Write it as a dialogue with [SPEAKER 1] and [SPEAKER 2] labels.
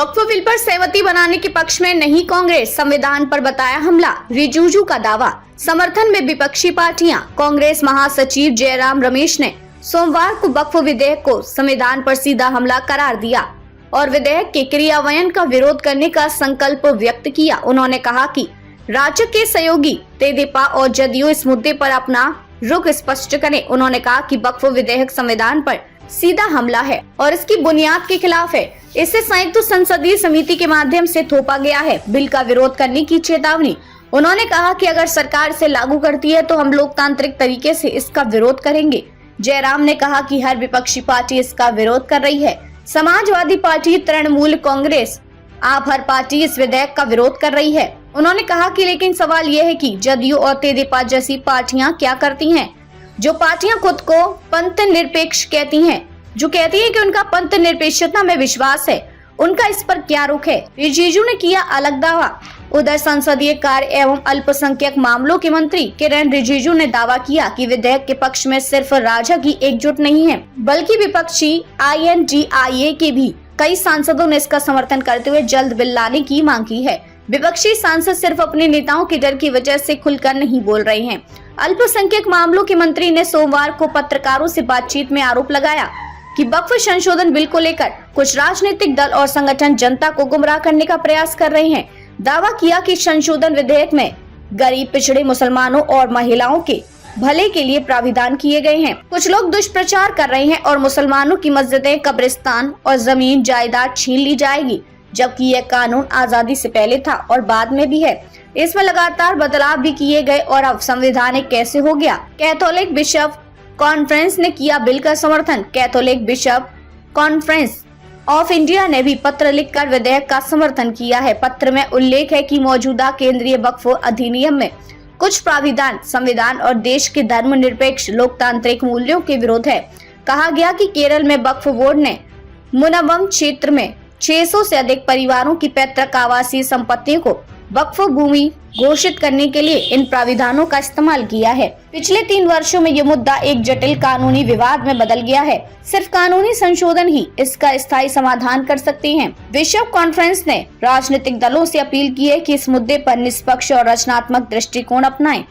[SPEAKER 1] वक्फ bill पर सहमति बनाने के पक्ष में नहीं कांग्रेस, संविधान पर बताया हमला, रिजिजू का दावा। समर्थन में विपक्षी पार्टियां। कांग्रेस महासचिव जयराम रमेश ने सोमवार को वक्फ विधेयक को संविधान पर सीधा हमला करार दिया और विधेयक के क्रियान्वयन का विरोध करने का संकल्प व्यक्त किया। उन्होंने कहा कि राज्य के सहयोगी तेदेपा और जदयू इस मुद्दे पर अपना रुख स्पष्ट करें। उन्होंने कहा कि वक्फ विधेयक संविधान पर सीधा हमला है और इसकी बुनियाद के खिलाफ है। इसे संयुक्त संसदीय समिति के माध्यम से थोपा गया है। बिल का विरोध करने की चेतावनी। उन्होंने कहा कि अगर सरकार इसे लागू करती है तो हम लोकतांत्रिक तरीके से इसका विरोध करेंगे। जयराम ने कहा कि हर विपक्षी पार्टी इसका विरोध कर रही है। समाजवादी पार्टी, तृणमूल कांग्रेस, आप हर पार्टी इस विधेयक का विरोध कर रही है। उन्होंने कहा कि लेकिन सवाल यह है कि जदयू और तेदेपा जैसी पार्टियां क्या करती हैं, जो पार्टियां खुद को पंथ निरपेक्ष कहती हैं, जो कहती है कि उनका पंथ निरपेक्षता में विश्वास है, उनका इस पर क्या रुख है। रिजिजू ने किया अलग दावा। उधर संसदीय कार्य एवं अल्पसंख्यक मामलों के मंत्री किरेन रिजिजू ने दावा किया कि विधेयक के पक्ष में सिर्फ राजग ही एकजुट नहीं है, बल्कि विपक्षी INDIA के भी कई सांसदों ने इसका समर्थन करते हुए जल्द बिल लाने की मांग की है। विपक्षी सांसद सिर्फ अपने नेताओं के डर की वजह से खुलकर नहीं बोल रहे हैं। अल्पसंख्यक मामलों के मंत्री ने सोमवार को पत्रकारों से बातचीत में आरोप लगाया कि वक्फ संशोधन बिल को लेकर कुछ राजनीतिक दल और संगठन जनता को गुमराह करने का प्रयास कर रहे हैं। दावा किया कि संशोधन विधेयक में गरीब, पिछड़े, मुसलमानों और महिलाओं के भले के लिए प्राविधान किए गए हैं। कुछ लोग दुष्प्रचार कर रहे हैं और मुसलमानों की मस्जिदें, कब्रिस्तान और जमीन जायदाद छीन ली जाएगी, जबकि यह कानून आजादी से पहले था और बाद में भी है। इसमें लगातार बदलाव भी किए गए और अब संवैधानिक कैसे हो गया। कैथोलिक बिशप कॉन्फ्रेंस ने किया बिल का समर्थन। Catholic bishop conference of India ने भी पत्र लिखकर विधेयक का समर्थन किया है। पत्र में उल्लेख है कि मौजूदा केंद्रीय वक्फ अधिनियम में कुछ प्राविधान संविधान और देश के धर्मनिरपेक्ष लोकतांत्रिक मूल्यों के विरोध है। कहा गया कि केरल में वक्फ बोर्ड ने मुनव्वम क्षेत्र में 600 से अधिक परिवारों की पैतृक आवासीय संपत्तियों को वक्फ भूमि घोषित करने के लिए इन प्राविधानों का इस्तेमाल किया है। पिछले 3 वर्षों में ये मुद्दा एक जटिल कानूनी विवाद में बदल गया है। सिर्फ कानूनी संशोधन ही इसका स्थायी समाधान कर सकते हैं। बिशप कॉन्फ्रेंस ने राजनीतिक दलों से अपील की है कि इस मुद्दे पर निष्पक्ष और रचनात्मक दृष्टिकोण अपनाएं।